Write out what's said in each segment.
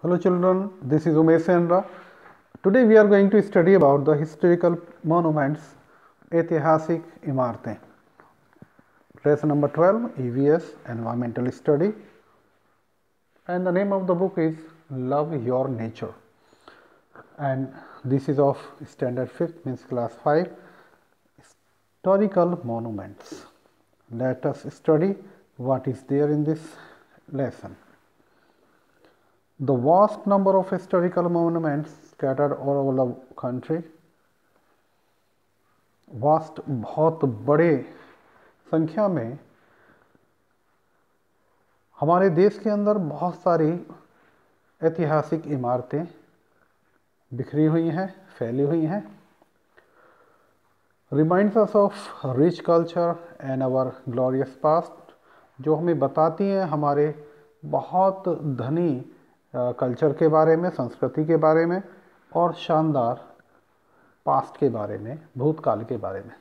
Hello children, this is Umesh Sendra. Today we are going to study about the historical monuments, ऐतिहासिक इमारतें. Lesson number 12, EVS, Environmental Study. And the name of the book is Love Your Nature. And this is of standard 5th, means class 5, historical monuments. Let us study what is there in this lesson. The vast number of historical monuments scattered all over the country. Vast बहुत बड़े संख्या में हमारे देश के अंदर बहुत सारी ऐतिहासिक इमारतें बिखरी हुई हैं, फैली हुई हैं. Reminds us of rich culture and our glorious past, जो हमें बताती हैं हमारे बहुत धनी कल्चर के बारे में, संस्कृति के बारे में और शानदार पास्ट के बारे में, भूतकाल के बारे में.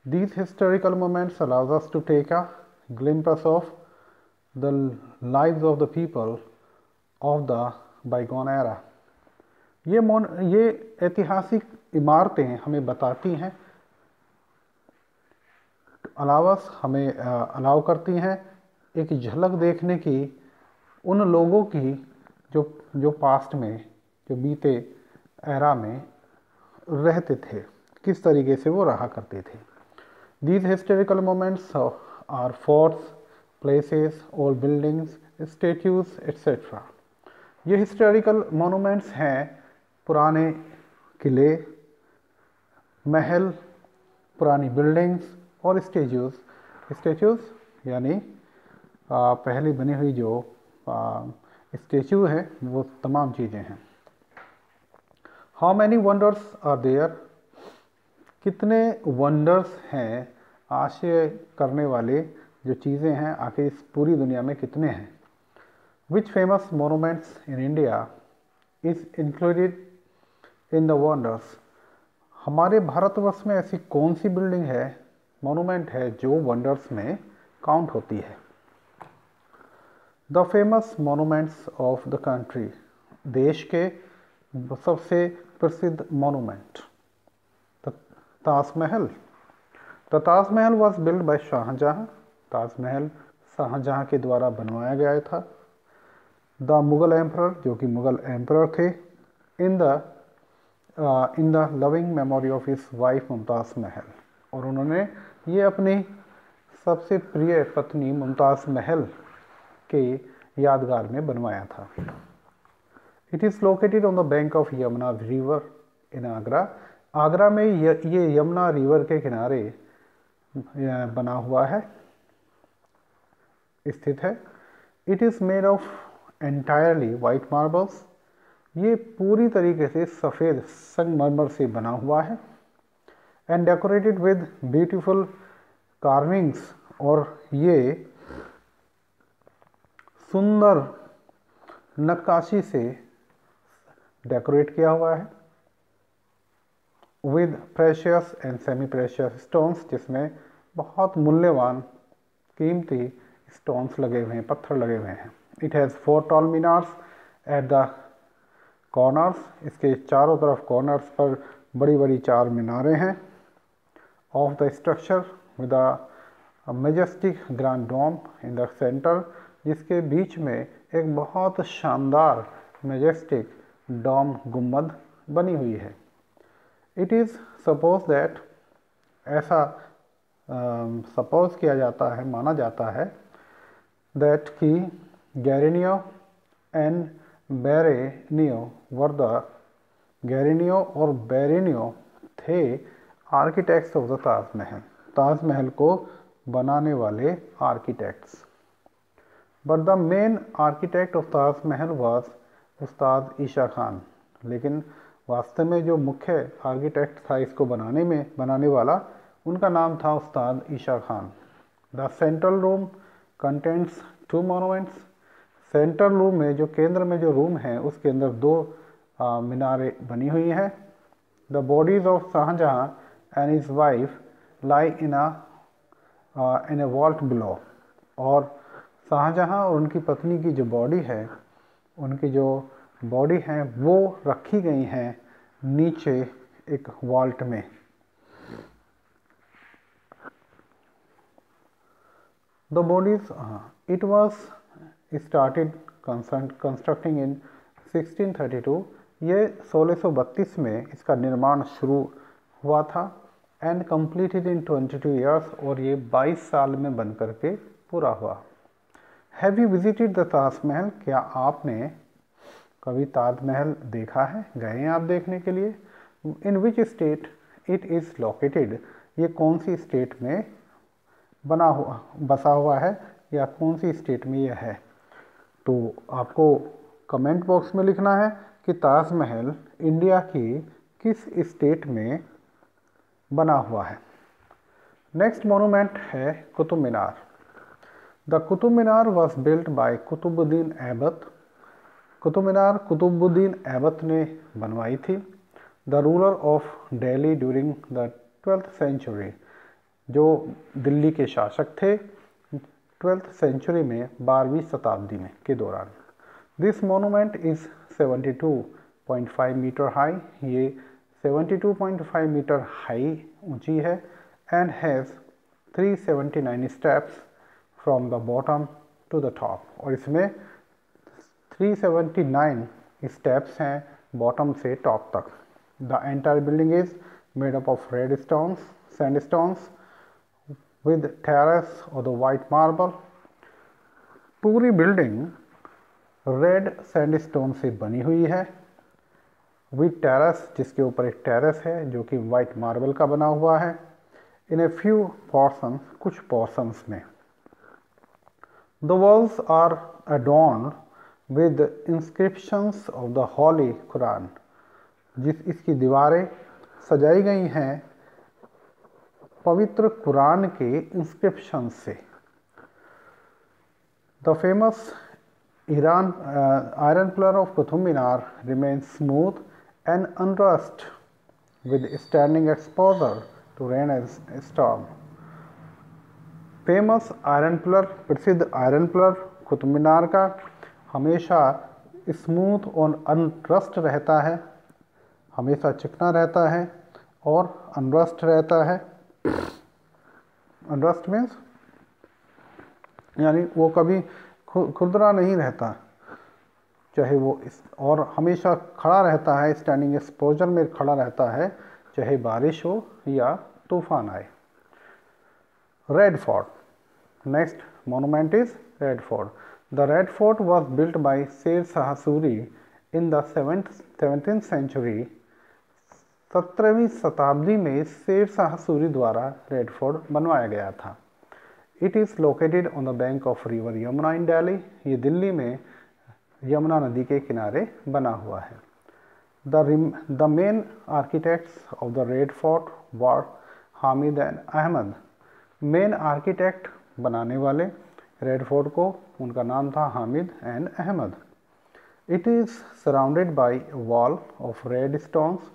These historical moments allows us to take a glimpse of the lives of the people of the bygone era. ये ऐतिहासिक इमारतें हमें बताती हैं, हमें अलाउ करती हैं एक झलक देखने की उन लोगों की जो पास्ट में, जो बीते एरा में रहते थे, किस तरीके से वो रहा करते थे. These historical moments are forts, places, old buildings, statues, etc. ये हिस्टोरिकल मोनूमेंट्स हैं पुराने किले, महल, पुरानी बिल्डिंग्स और स्टेच्यूज़ यानी पहले बनी हुई जो स्टेचू है, वो तमाम चीज़ें हैं. How many wonders are there, कितने वंडर्स हैं, आश्चर्य करने वाले जो चीज़ें हैं आखिर इस पूरी दुनिया में कितने हैं. Which famous monuments in India is included in the wonders, हमारे भारतवर्ष में ऐसी कौन सी बिल्डिंग है, मोनूमेंट है जो वंडर्स में काउंट होती है. The famous monuments of the country, देश के सबसे प्रसिद्ध monument. Taj Mahal. The Taj Mahal was build by Shah Jahan, Taj Mahal Shah Jahan के द्वारा बनवाया गया था. द मुगल एम्परर, जो कि मुगल एम्परर थे, in the loving memory of his wife Mumtaz Mahal, और उन्होंने ये अपनी सबसे प्रिय पत्नी मुमताज महल के यादगार में बनवाया था. It is located on the bank of Yamuna river in Agra, Agra में ये यमुना रिवर के किनारे बना हुआ है, स्थित है. It is made of entirely white marbles, ये पूरी तरीके से सफ़ेद संगमरमर से बना हुआ है. And decorated with beautiful carvings, और ये सुंदर नक्काशी से डेकोरेट किया हुआ है. With precious and semi precious stones, जिसमें बहुत मूल्यवान कीमती स्टोन्स लगे हुए हैं, पत्थर लगे हुए हैं. It has 4 tall minars at the corners, इसके चारों तरफ कॉर्नर्स पर बड़ी बड़ी 4 मीनारें हैं. Of the structure with a majestic grand dome in the centre, जिसके बीच में एक बहुत शानदार मेजेस्टिक डोम गुम्बद बनी हुई है. इट इज़ सपोज दैट, ऐसा सपोज किया जाता है, माना जाता है, दैट कि गैरिनियो एंड बेरेनियो वर द, गैरिनियो और बेरेनियो थे architects of the Taj Mahal, Taj Mahal को बनाने वाले architects. But the main architect of Taj Mahal was उस्ताद ईशा खान, लेकिन वास्तव में जो मुख्य आर्किटेक्ट था इसको बनाने वाला, उनका नाम था Ustad Isa Khan. The central room contents 2 monuments, central room में, जो केंद्र में जो रूम है, उसके अंदर 2 मीनारें बनी हुई हैं. The bodies of Shah Jahan and his wife lie in a vault below, और शाहजहां और उनकी पत्नी की जो बॉडी है, उनकी जो बॉडी हैं वो रखी गई हैं नीचे एक वॉल्ट में। The bodies it was started constructing in 1632। ये 1632 में इसका निर्माण शुरू हुआ था एंड कंप्लीटेड इन 22 ईयर्स, और ये 22 साल में बन करके पूरा हुआ। Have you visited the Taj Mahal? क्या आपने कभी ताजमहल देखा है, गए हैं आप देखने के लिए? In which state it is located? ये कौन सी स्टेट में बसा हुआ है या कौन सी स्टेट में यह है? तो आपको कमेंट बॉक्स में लिखना है कि ताजमहल इंडिया की किस स्टेट में बना हुआ है। नेक्स्ट मोनूमेंट है Qutub Minar. The Qutub Minar was built by Qutubuddin Aibak. Qutub Minar Qutubuddin Aibak ने बनवाई थी। The ruler of Delhi during the 12th century, जो दिल्ली के शासक थे 12th सेंचुरी में, 12वीं शताब्दी में के दौरान। This monument is 72.5 metre high. ये 72.5 मीटर हाई ऊंची है and has 379 steps from the bottom to the top, और इसमें 379 स्टेप्स हैं बॉटम से टॉप तक। The entire building is made up of red stones, sandstones with terrace और the white marble. पूरी बिल्डिंग रेड सैंडस्टोन से बनी हुई है विद टेरेस, जिसके ऊपर एक टेरेस है जो कि वाइट मार्बल का बना हुआ है। इन ए फ्यू पोर्शंस, कुछ पोर्शंस में। The walls are adorned with inscriptions of the Holy Quran। इसकी दीवारें सजाई गई हैं पवित्र कुरान के इंस्क्रिप्शन से। The famous iron pillar of Qutub Minar remains smooth and unrust with standing exposure to rain and storm। Famous iron pillar, प्रसिद्ध आयरन पिलर कुतुब मीनार का हमेशा स्मूथ और अनरस्ट रहता है, हमेशा चिकना रहता है और अनरस्ट रहता है। अनरस्ट मीन्स यानी वो कभी खुरदरा नहीं रहता, चाहे वो और हमेशा खड़ा रहता है, स्टैंडिंग एक्सपोजर में खड़ा रहता है, चाहे बारिश हो या तूफान आए। Red Fort. Next monument is Red Fort. The Red Fort was built by Sher Shah Suri in the 17th century. 17वीं शताब्दी में शेर शाह सूरी द्वारा रेड फोर्ट बनवाया गया था। It is located on the bank of river Yamuna in Delhi. ये दिल्ली में यमुना नदी के किनारे बना हुआ है। The main architects of the Red Fort were Hamid and Ahmad. Main architect बनाने वाले रेड फोर्ट को, उनका नाम था Hamid and Ahmad. It is surrounded by wall of red stones.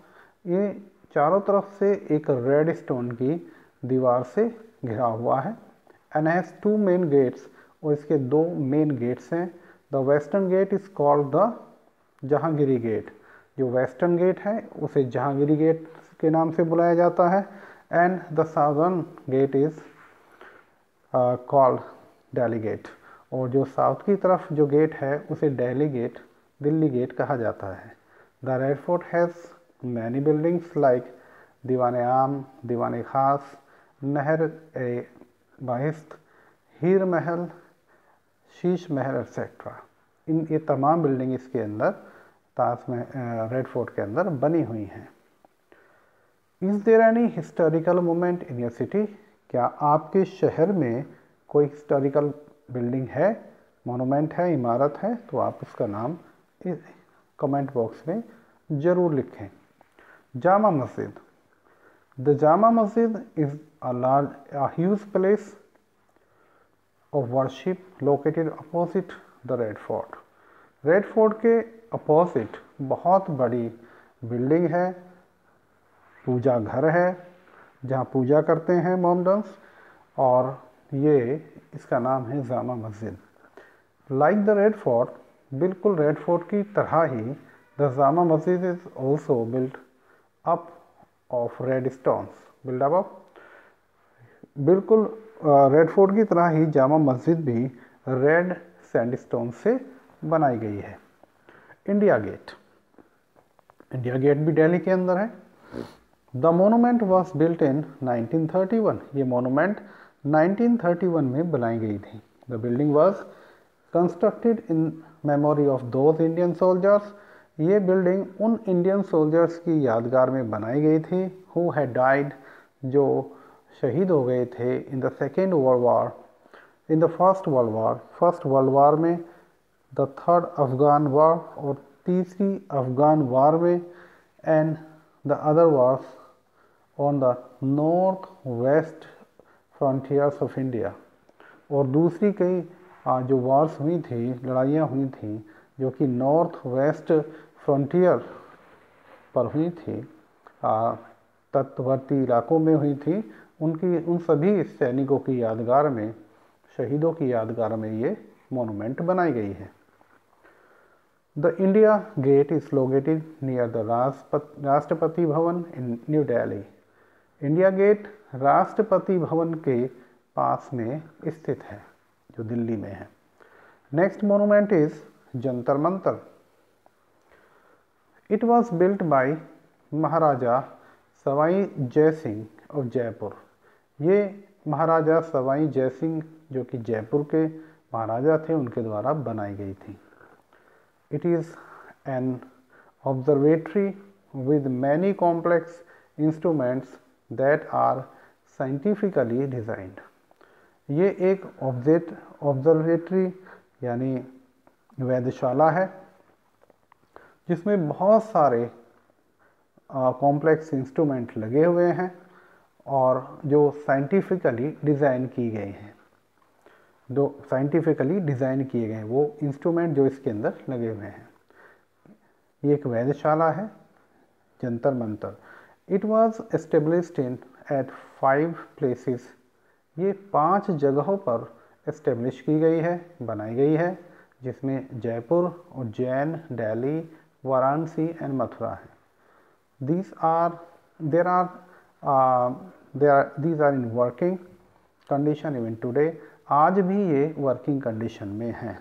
ये चारों तरफ से एक रेड स्टोन की दीवार से घिरा हुआ है। एंड हैज़ 2 मेन गेट्स, और इसके 2 मेन गेट्स हैं। The western gate is called the Jahangiri gate. जो वेस्टर्न गेट है उसे जहांगीरी गेट के नाम से बुलाया जाता है। And the southern gate is called Delhi gate, और जो साउथ की तरफ जो गेट है उसे दिल्ली गेट, दिल्ली गेट कहा जाता है। The Red Fort has many buildings like Diwan Aam, Diwan खास, नहर ए बाहिस्त, हीर महल, शीश महल एक्सेट्रा। ये तमाम बिल्डिंग इसके अंदर रेड फोर्ट के अंदर बनी हुई हैं। Is there any historical moment in your city? क्या आपके शहर में कोई हिस्टोरिकल बिल्डिंग है, मोनूमेंट है, इमारत है? तो आप उसका नाम कमेंट बॉक्स में ज़रूर लिखें। Jama Masjid. The Jama Masjid is a huge place of worship located opposite the Red Fort। Red fort के अपोजिट बहुत बड़ी बिल्डिंग है, पूजा घर है जहाँ पूजा करते हैं मोमडन्स, और ये इसका नाम है Jama Masjid. Like the Red fort, बिल्कुल रेड फोर्ट की तरह ही the Jama Masjid is also built up of red stones, build up बिल्कुल रेड फोर्ट की तरह ही जामा मस्जिद भी रेड सैंडस्टोन से बनाई गई है। इंडिया गेट, इंडिया गेट भी दिल्ली के अंदर है। The monument was built in 1931, ये मोनूमेंट 1931 में बनाई गई थी। The building was constructed in memory of those Indian soldiers, ये बिल्डिंग उन इंडियन सोल्जर्स की यादगार में बनाई गई थी हु हैड डाइड, जो शहीद हो गए थे in the second world war, in the first world war में, द थर्ड अफगान वॉर और तीसरी अफगान वॉर में, and the other Wars on the north west frontiers of India, और दूसरी कई जो वॉर्स हुई थी, लड़ाइयाँ हुई थी जो कि नॉर्थ वेस्ट फ्रंटियर पर हुई थी, तटवर्ती इलाकों में हुई थी, उन सभी सैनिकों की यादगार में, शहीदों की यादगार में ये मोनूमेंट बनाई गई है। The India gate is located near the Rashtrapati Bhavan in new Delhi, India gate Rashtrapati Bhavan के पास में स्थित है जो दिल्ली में है। Next monument is Jantar Mantar, it was built by Maharaja Sawai Jai Singh of Jaipur, ये महाराजा सवाई जय सिंह जो कि जयपुर के महाराजा थे उनके द्वारा बनाई गई थी। It is an observatory with many complex instruments that are scientifically designed, ये एक ऑब्जर्वेटरी यानी वेधशाला है जिसमें बहुत सारे कॉम्प्लेक्स इंस्ट्रूमेंट लगे हुए हैं और जो साइंटिफिकली डिज़ाइन की गए हैं, जो साइंटिफिकली डिज़ाइन किए गए हैं वो इंस्ट्रूमेंट जो इसके अंदर लगे हुए हैं। ये एक वेधशाला है Jantar Mantar. It was established in eight 5 places, ये 5 जगहों पर एस्टेब्लिश की गई है, बनाई गई है, जिसमें जयपुर, उज्जैन, दिल्ली, वाराणसी एंड मथुरा है। These are in working condition even today, आज भी ये वर्किंग कंडीशन में हैं।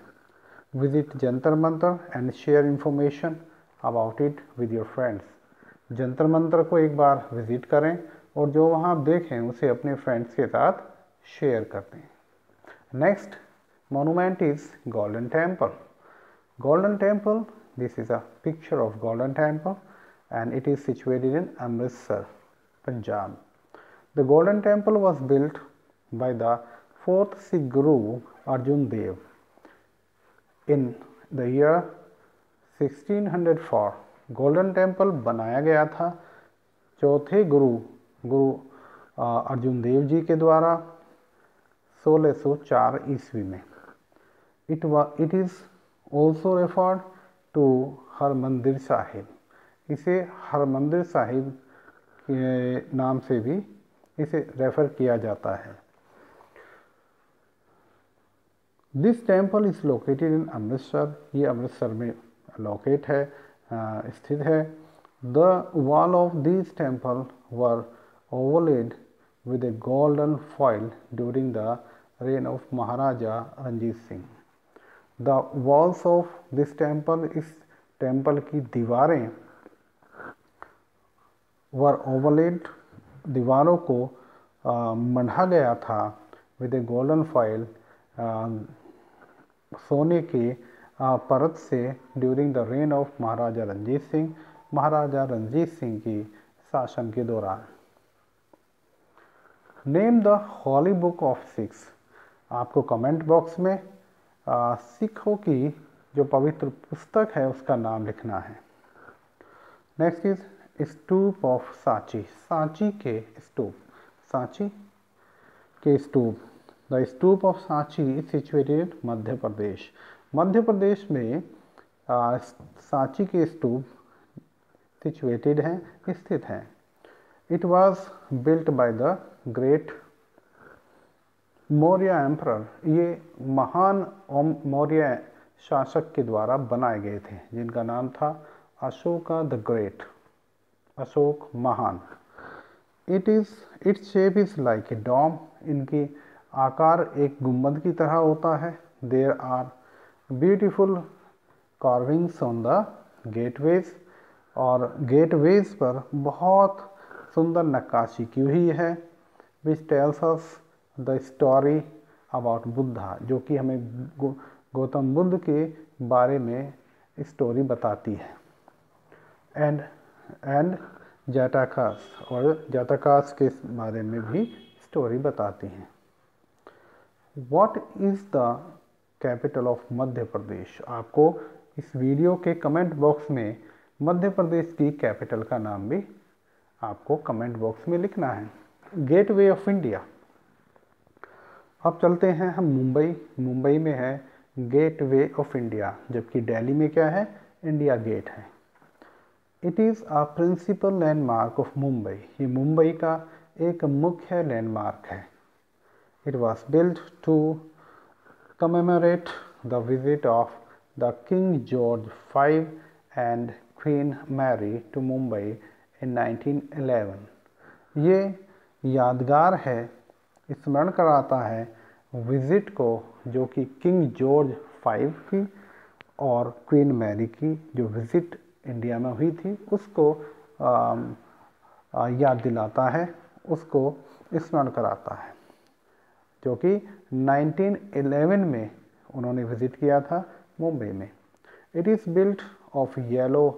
Visit Jantar Mantar and share information about it with your friends, Jantar Mantar को एक बार विजिट करें और जो वहाँ देखें उसे अपने फ्रेंड्स के साथ शेयर कर दें। Next monument is golden temple, golden temple, this is a picture of golden temple and it is situated in Amritsar, Punjab. The Golden Temple was built by the 4th Sikh Guru Arjan Dev in the year 1604. Golden Temple बनाया गया था चौथे गुरु अर्जुन देव जी के द्वारा 1604 ईस्वी में। It is also referred to Harmandir Sahib, इसे हरमंदिर साहिब के नाम से भी इसे रेफ़र किया जाता है। This temple is located in Amritsar, ये अमृतसर में लोकेट है, स्थित है। The wall of this temple were overlaid with a golden foil during the reign of Maharaja Ranjit Singh. The walls of this temple, इस टेम्पल की दीवारें वर ओवरलेड, दीवारों को मढ़ा गया था विद ए गोल्डन फॉइल, सोने के परत से, during the reign of Maharaja Ranjit Singh, Maharaja Ranjit Singh की शासन के दौरान। Name the holy book of Sikhs, आपको कमेंट बॉक्स में सिखों की जो पवित्र पुस्तक है उसका नाम लिखना है। Next is stupa of Sanchi, Sanchi के स्तूप, सांची के stupa. The stupa of Sanchi is situated Madhya Pradesh, Madhya Pradesh में सांची के स्तूप सिचुएटेड हैं, स्थित हैं। It was built by the great Maurya emperor, ये महान मौर्य शासक के द्वारा बनाए गए थे, जिनका नाम था अशोका द ग्रेट, अशोक महान। Its shape is like a dome, इनकी आकार एक गुंबद की तरह होता है। There are beautiful carvings on the gateways, और गेटवेज पर बहुत सुंदर नक्काशी की हुई है। Which tells us the story about Buddha, जो कि हमें गौतम बुद्ध के बारे में स्टोरी बताती है। एंड जाटाकास, और जाटाकास के बारे में भी स्टोरी बताती हैं। What is the capital of Madhya Pradesh? आपको इस वीडियो के कमेंट बॉक्स में मध्य प्रदेश की कैपिटल का नाम भी आपको कमेंट बॉक्स में लिखना है। Gateway of India. अब चलते हैं हम मुंबई। मुंबई में है गेटवे ऑफ इंडिया, जबकि दिल्ली में क्या है? इंडिया गेट है। It is a principal landmark of Mumbai, ये मुंबई का एक मुख्य लैंडमार्क है। It was built to commemorate the visit of the King George V and Queen Mary to Mumbai in 1911। ये यादगार है, स्मरण कराता है विजिट को जो कि किंग जॉर्ज V की और क्वीन मैरी की जो विजिट इंडिया में हुई थी उसको याद दिलाता है, उसको स्मरण कराता है, जो कि 1911 में उन्होंने विजिट किया था मुंबई में। It is built of yellow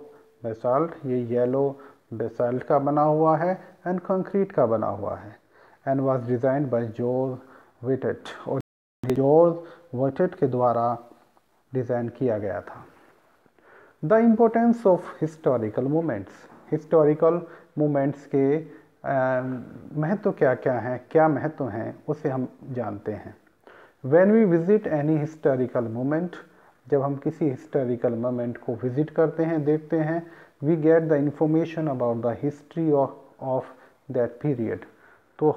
basalt, ये येलो बेसाल्ट का बना हुआ है एंड कंक्रीट का बना हुआ है। And was designed by George Wittet, और जॉर्ज विटेट के द्वारा डिज़ाइन किया गया था। The importance of historical moments, historical moments के महत्व क्या क्या हैं, क्या महत्व हैं, उसे हम जानते हैं। When we visit any historical moment, जब हम किसी हिस्टोरिकल मोमेंट को विजिट करते हैं, देखते हैं, we get the information about the history of that period, तो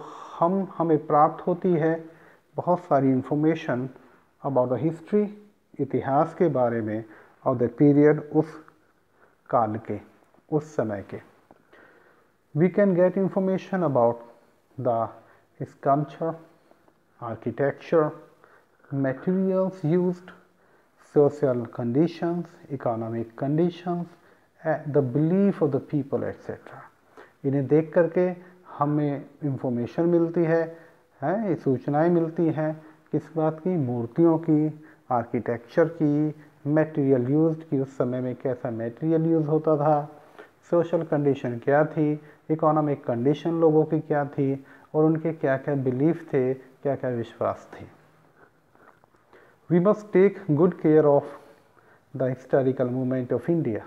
हमें प्राप्त होती है बहुत सारी इंफॉर्मेशन अबाउट द हिस्ट्री, इतिहास के बारे में, ऑफ द पीरियड, उस काल के, उस समय के। We can get information about the sculpture, architecture, materials used, social conditions, economic conditions, the belief of the people, etc. इन्हें देख करके हमें इंफॉर्मेशन मिलती है, सूचनाएं मिलती हैं किस बात की? मूर्तियों की, आर्किटेक्चर की, मटेरियल यूज्ड की, उस समय में कैसा मटेरियल यूज़ होता था, सोशल कंडीशन क्या थी, इकोनॉमिक कंडीशन लोगों की क्या थी, और उनके क्या क्या बिलीफ थे, क्या क्या विश्वास थे। We must take good care of the historical movement of India.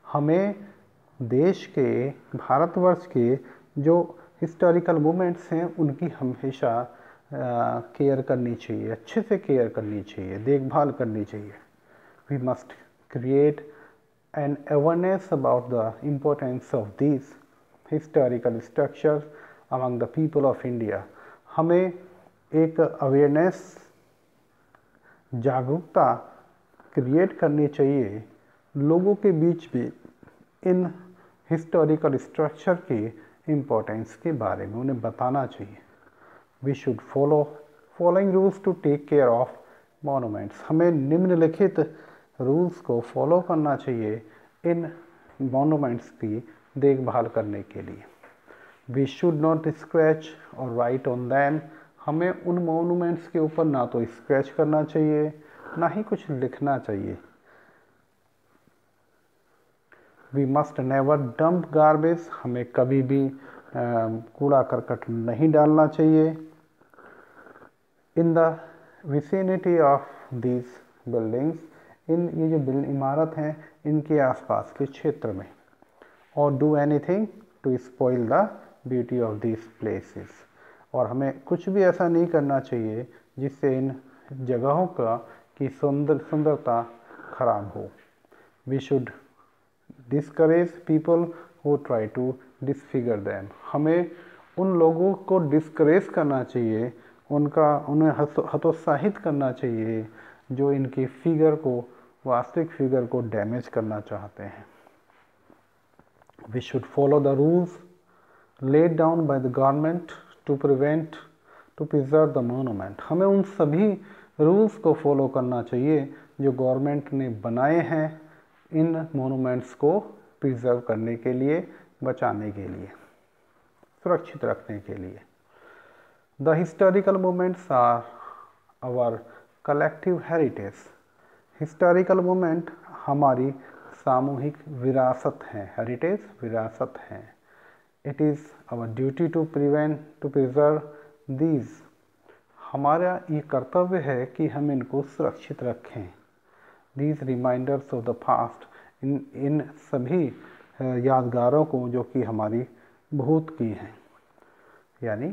हमें देश के, भारतवर्ष के जो हिस्टोरिकल मूवमेंट्स हैं उनकी हमेशा केयर करनी चाहिए, अच्छे से केयर करनी चाहिए, देखभाल करनी चाहिए। We must create an awareness about the importance of these historical structures among the people of India. हमें एक अवेयरनेस, जागरूकता क्रिएट करनी चाहिए लोगों के बीच में इन हिस्टोरिकल स्ट्रक्चर की इम्पोर्टेंस के बारे में, उन्हें बताना चाहिए। We should following rules to take care of monuments, हमें निम्नलिखित रूल्स को फॉलो करना चाहिए इन मॉन्यूमेंट्स की देखभाल करने के लिए। वी शुड नॉट स्क्रैच और राइट ऑन दैम, हमें उन मॉन्यूमेंट्स के ऊपर ना तो स्क्रैच करना चाहिए ना ही कुछ लिखना चाहिए। We must never dump garbage, हमें कभी भी कूड़ा करकट नहीं डालना चाहिए। In the vicinity of this buildings, in ये जो इमारत हैं इनके आसपास के क्षेत्र में। और do anything to spoil the beauty of this places, और हमें कुछ भी ऐसा नहीं करना चाहिए जिससे इन जगहों की सुंदरता खराब हो। We should discourage people who try to disfigure them, हमें उन लोगों को डिस्करेज करना चाहिए, उन्हें हतोत्साहित करना चाहिए जो इनकी फिगर को, वास्तविक फिगर को डैमेज करना चाहते हैं। We should follow the rules laid down by the government to preserve the monument। हमें उन सभी रूल्स को फॉलो करना चाहिए जो गवर्नमेंट ने बनाए हैं इन मोनूमेंट्स को प्रिजर्व करने के लिए, बचाने के लिए, सुरक्षित रखने के लिए। The historical moments are our collective heritage. Historical moment हमारी सामूहिक विरासत है, हेरिटेज विरासत है। It is our duty to preserve these। हमारा ये कर्तव्य है कि हम इनको सुरक्षित रखें। These reminders of the past, इन सभी यादगारों को जो कि हमारी भूत की हैं, यानी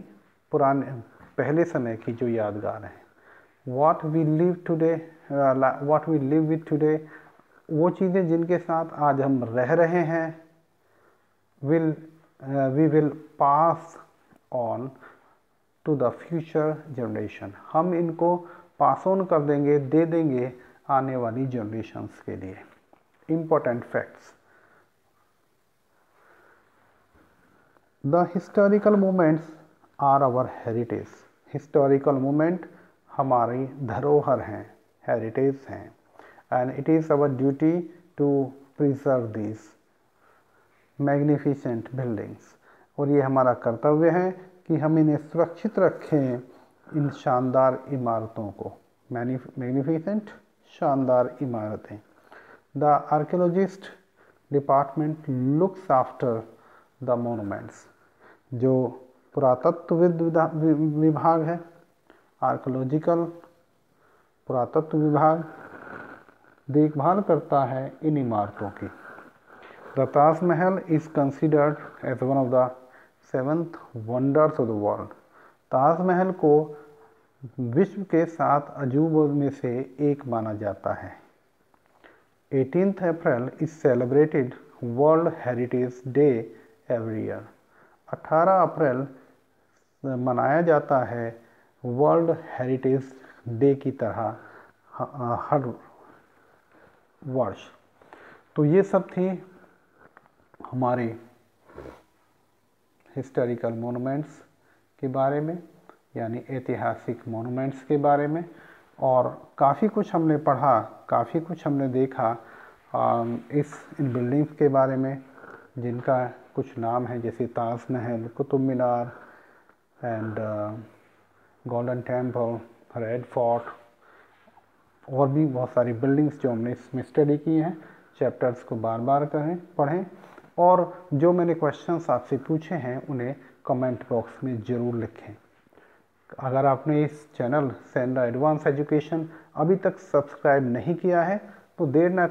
पुराने पहले समय की जो यादगार हैं। What we live with today, वो चीज़ें जिनके साथ आज हम रह रहे हैं, we will pass on to the future generation। हम इनको पास ऑन कर देंगे, दे देंगे आने वाली जनरेशन्स के लिए। Important facts. The historical moments are our heritage. Historical moment हमारी धरोहर हैं, हेरिटेज हैं। And it is our duty to preserve this magnificent buildings. और ये हमारा कर्तव्य है कि हम इन्हें सुरक्षित रखें, इन शानदार इमारतों को। मैग्निफिसेंट, शानदार इमारतें। The archaeologist department looks after the monuments. जो पुरातत्वविद विभाग है, आर्कियोलॉजिकल पुरातत्व विभाग देखभाल करता है इन इमारतों की। The Taj Mahal is considered as one of the 7 wonders of the world। Taj Mahal को विश्व के 7 अजूबों में से एक माना जाता है। 18th April is celebrated World Heritage Day every year। 18 अप्रैल मनाया जाता है वर्ल्ड हेरिटेज डे की तरह हर वर्ष। तो ये सब थी हमारे हिस्टोरिकल मोनूमेंट्स के बारे में, यानी ऐतिहासिक मोनूमेंट्स के बारे में। और काफ़ी कुछ हमने पढ़ा, काफ़ी कुछ हमने देखा इन बिल्डिंग्स के बारे में, जिनका कुछ नाम है जैसे Taj Mahal, Qutub Minar and Golden Temple, Red Fort, और भी बहुत सारी बिल्डिंग्स जो हमने इसमें स्टडी की हैं। चैप्टर्स को बार बार पढ़ें और जो मैंने क्वेश्चंस आपसे पूछे हैं उन्हें कमेंट बॉक्स में ज़रूर लिखें। अगर आपने इस चैनल सेंड्रा एडवांस एजुकेशन अभी तक सब्सक्राइब नहीं किया है तो देर ना